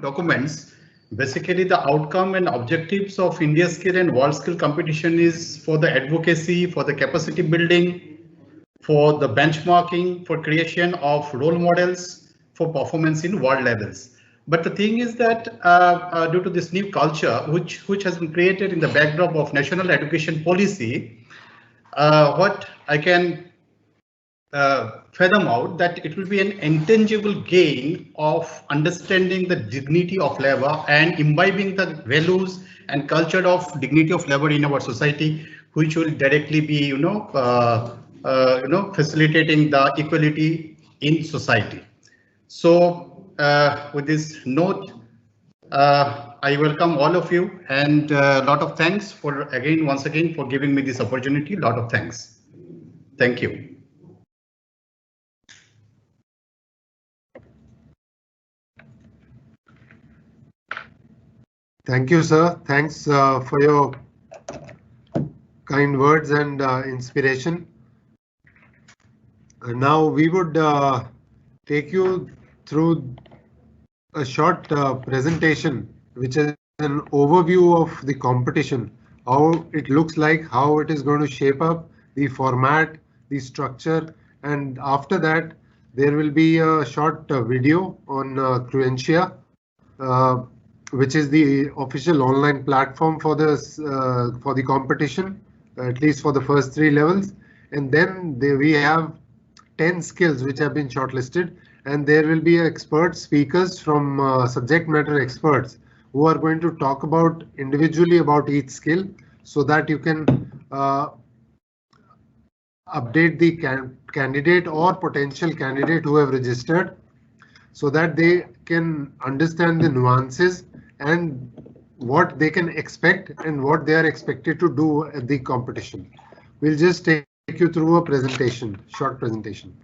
documents. Basically, the outcome and objectives of India Skill and World Skill competition is for the advocacy, for the capacity building, for the benchmarking, for creation of role models for performance in world levels. But the thing is that due to this new culture, which has been created in the backdrop of national education policy, what I can fathom out that it will be an intangible gain of understanding the dignity of labor and imbibing the values and culture of dignity of labor in our society, which will directly be, facilitating the equality in society. So, with this note, I welcome all of you and a lot of thanks for once again for giving me this opportunity. A lot of thanks. Thank you. Thank you, sir. Thanks for your kind words and inspiration. Now we would take you through a short presentation, which is an overview of the competition, how it looks like, how it is going to shape up, the format, the structure, and after that, there will be a short video on Cruentia, which is the official online platform for this for the competition, at least for the first 3 levels. And then we have 10 skills which have been shortlisted, and there will be expert speakers from subject matter experts who are going to talk about individually about each skill, so that you can update the candidate or potential candidate who have registered, so that they can understand the nuances and what they can expect and what they are expected to do at the competition. We'll just take you through a presentation, short presentation.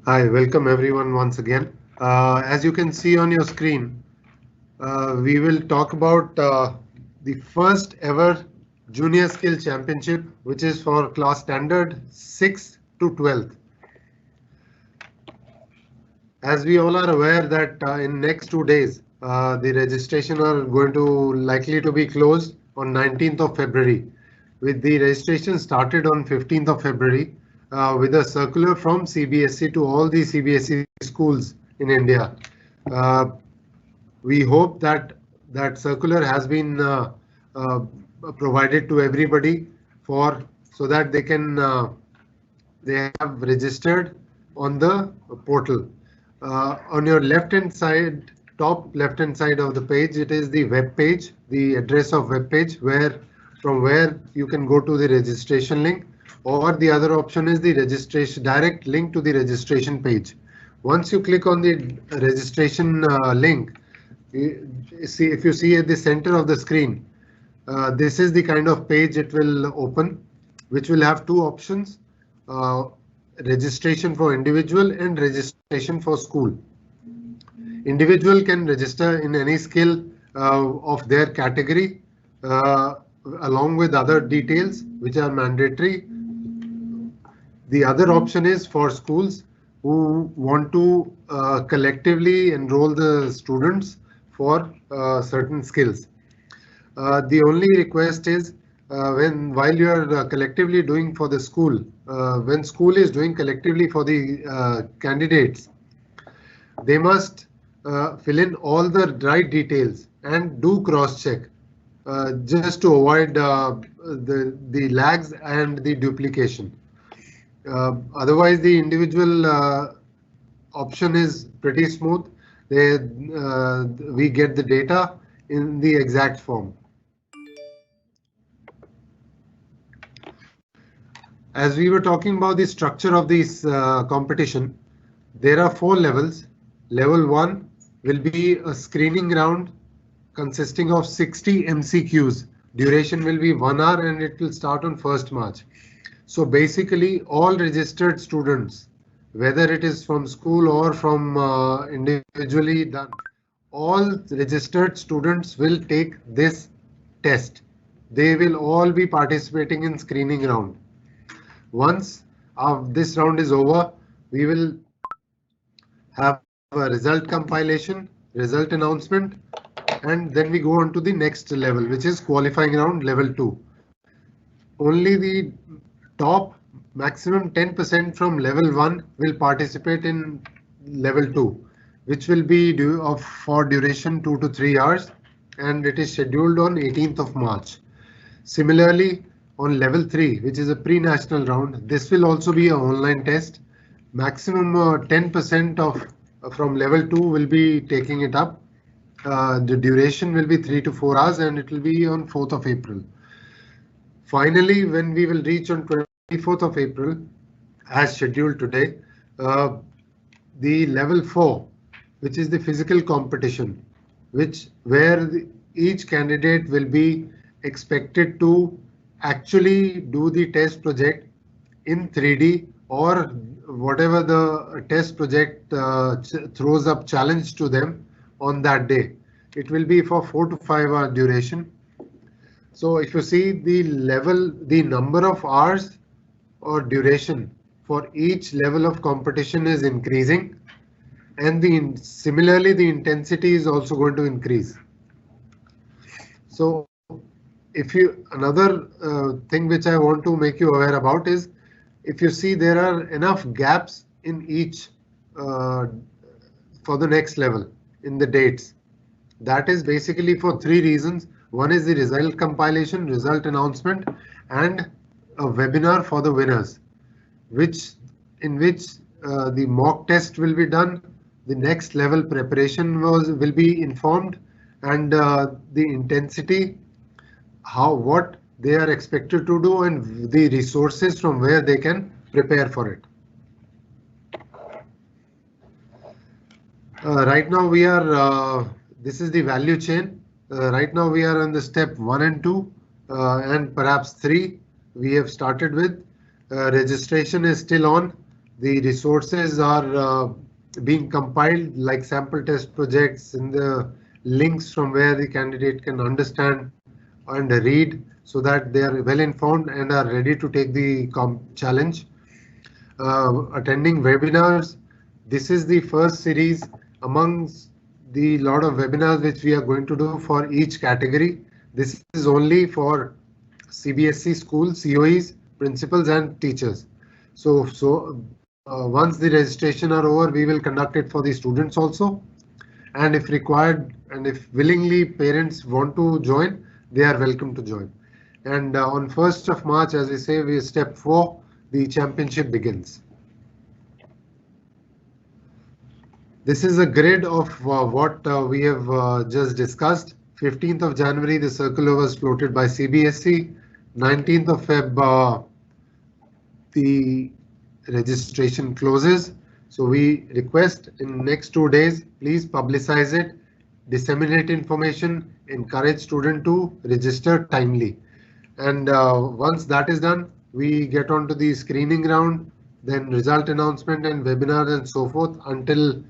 Hi, welcome everyone once again. As you can see on your screen, we will talk about the first ever Junior Skill Championship, which is for class standard 6th to 12th. As we all are aware that in next 2 days, the registration are going to likely to be closed on 19th of February, with the registration started on 15th of February. With a circular from CBSE to all the CBSE schools in India. We hope that that circular has been provided to everybody so that they can they have registered on the portal. On your left hand side, top left hand side of the page, it is the web page, the address of web page from where you can go to the registration link. or the other option is the registration, direct link to the registration page. Once you click on the registration link, if you see at the center of the screen, this is the kind of page it will open, which will have two options, registration for individual and registration for school. Individual can register in any skill of their category along with other details which are mandatory. The other option is for schools who want to collectively enroll the students for certain skills. The only request is while you are collectively doing for the school, when school is doing collectively for the candidates, they must fill in all the right details and do cross check just to avoid the lags and the duplication. Otherwise, the individual option is pretty smooth. We get the data in the exact form. As we were talking about the structure of this competition, there are 4 levels. Level 1 will be a screening round consisting of 60 MCQs. Duration will be 1 hour and it will start on 1st March. So basically all registered students, whether it is from school or from individually done, all registered students will take this test. They will all be participating in screening round. Once this round is over, we will have a result compilation, result announcement, and then we go on to the next level, which is qualifying round level 2. Only the top maximum 10% from level 1 will participate in level 2, which will be for duration 2 to 3 hours, and it is scheduled on 18th of March. Similarly, on level 3, which is a pre-national round, this will also be an online test. Maximum 10% of from level 2 will be taking it up. The duration will be 3 to 4 hours and it will be on 4th of April. Finally, when we will reach on 24th of April, as scheduled today, the level 4, which is the physical competition, where each candidate will be expected to actually do the test project in 3D or whatever the test project throws up challenge to them on that day. It will be for 4 to 5 hour duration. So if you see the number of hours or duration for each level of competition is increasing, and similarly the intensity is also going to increase. So another thing which I want to make you aware about is, if you see there are enough gaps in each for the next level in the dates. That is basically for 3 reasons. One is the result compilation, result announcement, and a webinar for the winners, in which the mock test will be done, the next level preparation will be informed, and the intensity, what they are expected to do, and the resources from where they can prepare for it. Right now we are, this is the value chain. Right now we are on the step 1 and 2 and perhaps 3 we have started with. Registration is still on. The resources are being compiled, like sample test projects and the links from where the candidate can understand and read, so that they are well informed and are ready to take the challenge. Attending webinars. This is the first series amongst the lot of webinars which we are going to do for each category. This is only for CBSE schools, COEs, principals and teachers. So once the registration are over, we will conduct it for the students also. And if required and if willingly parents want to join, they are welcome to join. And on 1st of March, as we say, step 4, the championship begins. This is a grid of what we have just discussed. 15th of January, the circular was floated by CBSE. 19th of Feb, the registration closes. So we request in next 2 days, please publicize it, disseminate information, encourage student to register timely. And once that is done, we get on to the screening round, then result announcement and webinars and so forth until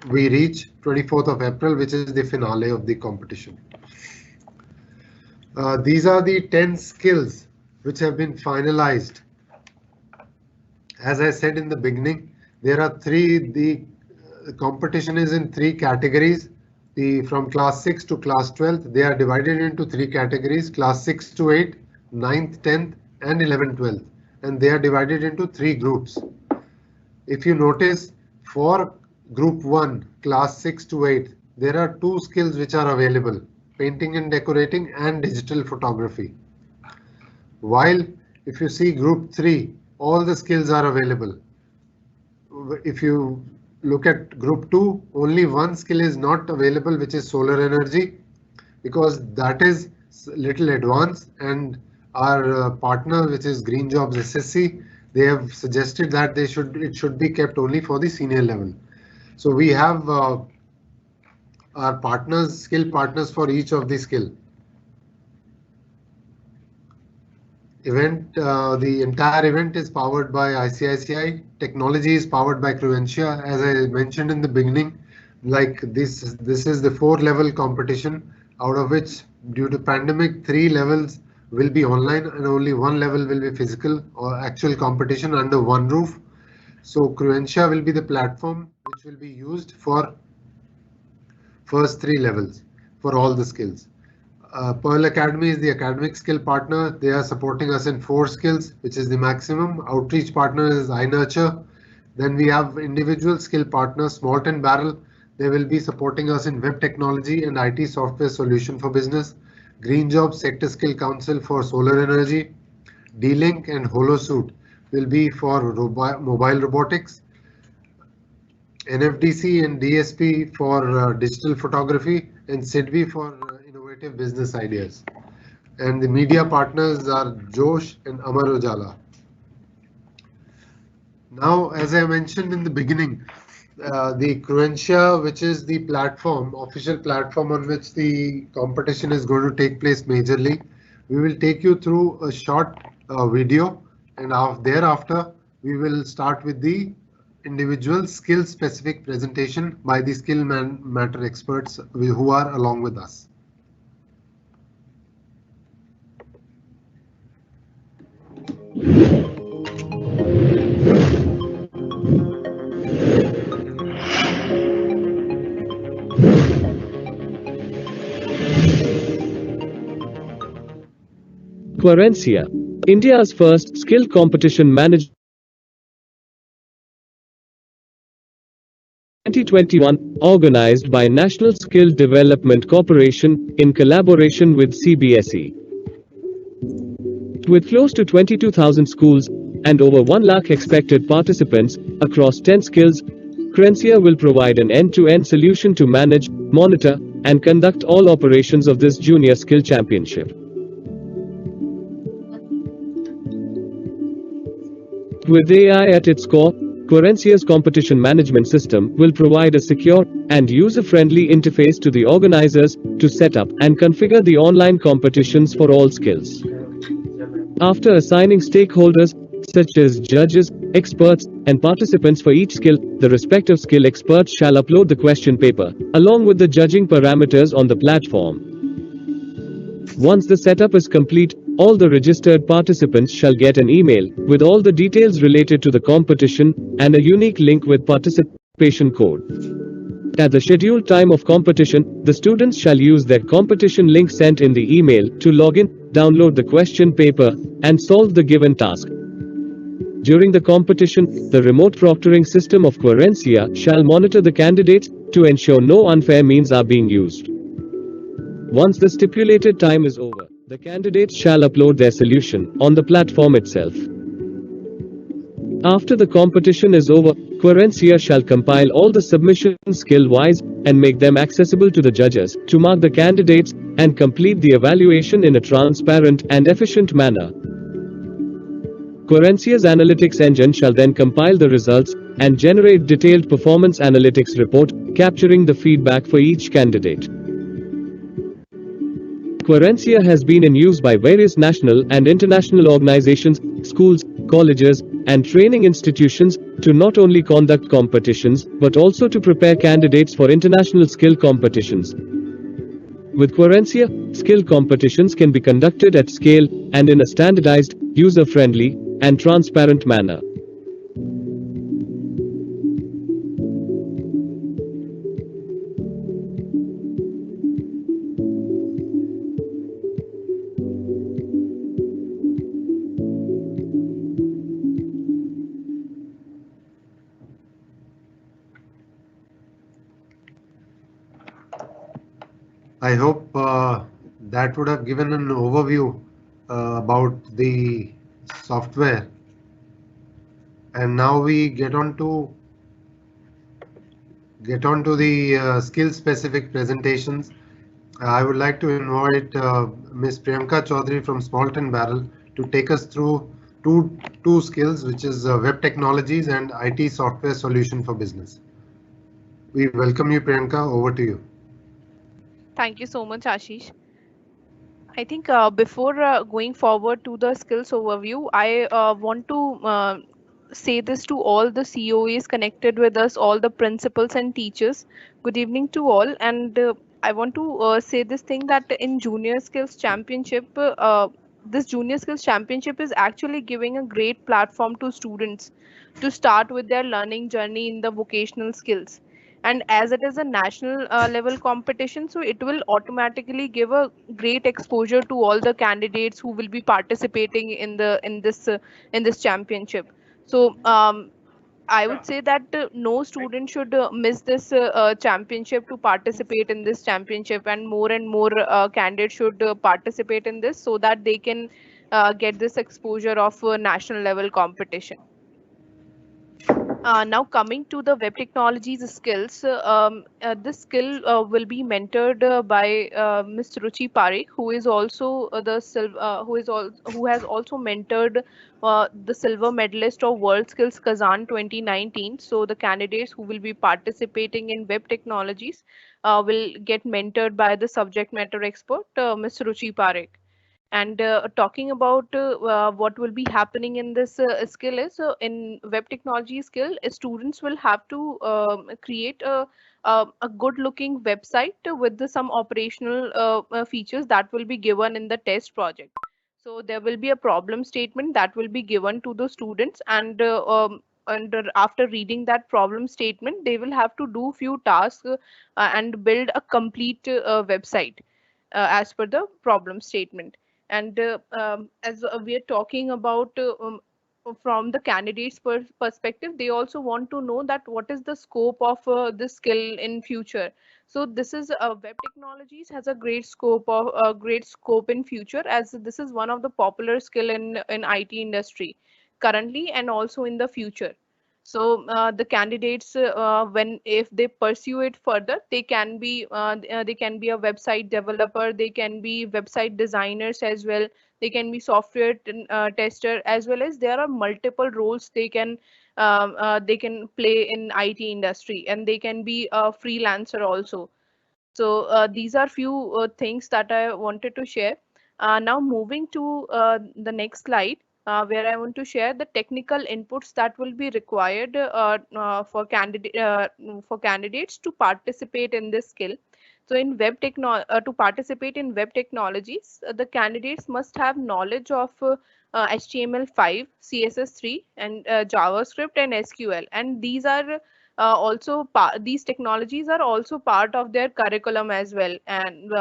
we reach 24th of April, which is the finale of the competition. These are the 10 skills which have been finalized. As I said in the beginning, there are the competition is in 3 categories. From class 6 to class 12th, they are divided into 3 categories: class 6 to 8, 9th, 10th, and 11th, 12th. And they are divided into 3 groups. If you notice, for group 1, class 6 to 8, there are 2 skills which are available: painting and decorating and digital photography. While if you see group 3, all the skills are available. If you look at group 2, only 1 skill is not available, which is solar energy, because that is little advanced, and our partner, which is Green Jobs SSC, they have suggested that it should be kept only for the senior level. So we have our partners, skill partners for each of the skill. The entire event is powered by ICICI. Technology is powered by Cruentia. As I mentioned in the beginning, like this is the 4-level competition, out of which, due to pandemic, 3 levels will be online and only 1 level will be physical or actual competition under one roof. So Cruentia will be the platform which will be used for first 3 levels for all the skills. Pearl Academy is the academic skill partner. They are supporting us in 4 skills, which is the maximum. Outreach partner is iNurture. Then we have individual skill partners, Smart and Barrel. They will be supporting us in web technology and IT software solution for business. Green Jobs Sector Skill Council for solar energy. D-Link and HoloSuit will be for mobile robotics. NFDC and DSP for digital photography, and SIDBI for innovative business ideas. And the media partners are Josh and Amar Ujala. Now, as I mentioned in the beginning, the Cruentia, which is the platform, official platform on which the competition is going to take place majorly, we will take you through a short video, and thereafter we will start with the individual skill specific presentation by the skill matter experts who are along with us. Querencia, India's first skill competition managed 2021, organized by National Skill Development Corporation in collaboration with CBSE. With close to 22,000 schools and over 1 lakh expected participants across 10 skills, Cruentia will provide an end-to-end solution to manage, monitor, and conduct all operations of this junior skill championship. With AI at its core, Querencia's competition management system will provide a secure and user-friendly interface to the organizers to set up and configure the online competitions for all skills. After assigning stakeholders, such as judges, experts, and participants for each skill, the respective skill experts shall upload the question paper, along with the judging parameters on the platform. Once the setup is complete, all the registered participants shall get an email with all the details related to the competition and a unique link with participation code. At the scheduled time of competition, the students shall use their competition link sent in the email to log in, download the question paper, and solve the given task. During the competition, the remote proctoring system of Querencia shall monitor the candidates to ensure no unfair means are being used. Once the stipulated time is over, the candidates shall upload their solution on the platform itself. After the competition is over, Querencia shall compile all the submissions skill-wise and make them accessible to the judges to mark the candidates and complete the evaluation in a transparent and efficient manner. Querencia's analytics engine shall then compile the results and generate detailed performance analytics report, capturing the feedback for each candidate. Querencia has been in use by various national and international organizations, schools, colleges, and training institutions to not only conduct competitions but also to prepare candidates for international skill competitions. With Querencia, skill competitions can be conducted at scale and in a standardized, user-friendly, and transparent manner. I hope that would have given an overview about the software. And now we get on to the skill-specific presentations. I would like to invite Ms. Priyanka Chaudhary from Smalt and Barrel to take us through two skills, which is web technologies and IT software solution for business. We welcome you, Priyanka. Over to you. Thank you so much, Ashish. I think before going forward to the skills overview, I want to say this to all the COEs connected with us, all the principals and teachers. Good evening to all. And I want to say this thing that in Junior Skills Championship, this Junior Skills Championship is actually giving a great platform to students to start with their learning journey in the vocational skills. And as it is a national level competition, so it will automatically give a great exposure to all the candidates who will be participating in this championship. So I would say that no student should miss this championship to participate in this championship, and more candidates should participate in this so that they can get this exposure of national level competition. Now coming to the web technologies skills, this skill will be mentored by Ms. Ruchi Parekh, who is also who has also mentored the silver medalist of World Skills Kazan 2019. So the candidates who will be participating in web technologies will get mentored by the subject matter expert, Ms. Ruchi Parekh. And talking about what will be happening in this skill is in web technology skill, students will have to create a good looking website with some operational features that will be given in the test project. So there will be a problem statement that will be given to the students, and after reading that problem statement, they will have to do few tasks and build a complete website as per the problem statement. And as we are talking about from the candidates perspective, they also want to know that what is the scope of this skill in future. So this is web technologies has a great scope in future, as this is one of the popular skill in IT industry currently and also in the future. So the candidates, when if they pursue it further, they can be a website developer, they can be website designers as well, they can be software tester, as well as there are multiple roles they can play in IT industry, and they can be a freelancer also. So these are few things that I wanted to share. Now moving to the next slide, where I want to share the technical inputs that will be required for candidates to participate in this skill. So in to participate in web technologies, the candidates must have knowledge of HTML5, CSS3, and JavaScript and SQL. And these are these technologies are also part of their curriculum as well, and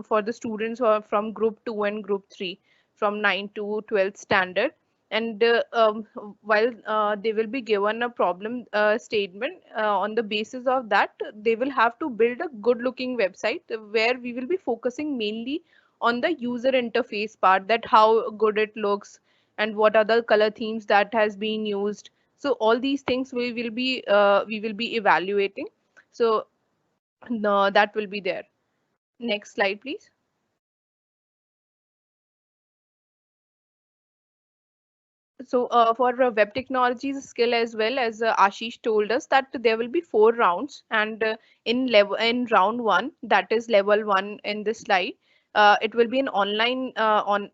for the students who are from group 2 and group 3, from 9 to 12th standard. And while they will be given a problem statement, on the basis of that they will have to build a good looking website where we will be focusing mainly on the user interface part, that how good it looks and what are the color themes that has been used. So all these things we will be evaluating. So no, that will be there. Next slide, please. So for web technologies skill as well, as Ashish told us, that there will be 4 rounds, and in round 1, that is level 1 in this slide, it will be an online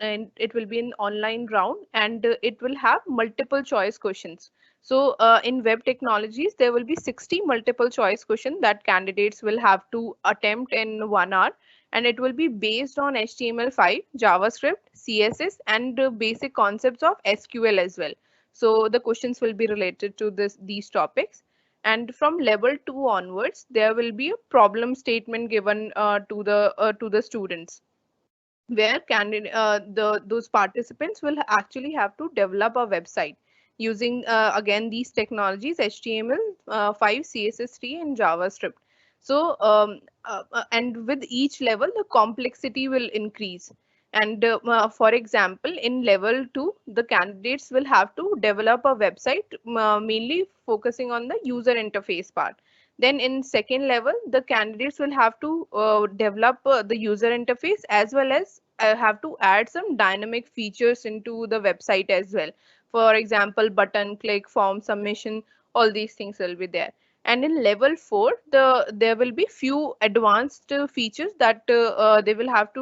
and it will be an online round, and it will have multiple choice questions. So in web technologies, there will be 60 multiple choice questions that candidates will have to attempt in 1 hour, and it will be based on HTML5, JavaScript, CSS, and basic concepts of SQL as well. So the questions will be related to these topics. And from level 2 onwards, there will be a problem statement given to the students, where those participants will actually have to develop a website using again these technologies, HTML5, CSS3, and JavaScript. So and with each level, the complexity will increase. And for example, in level 2, the candidates will have to develop a website mainly focusing on the user interface part. Then in second level, the candidates will have to develop the user interface, as well as have to add some dynamic features into the website as well. For example, button click, form submission, all these things will be there. And in level 4, there will be few advanced features that they will have to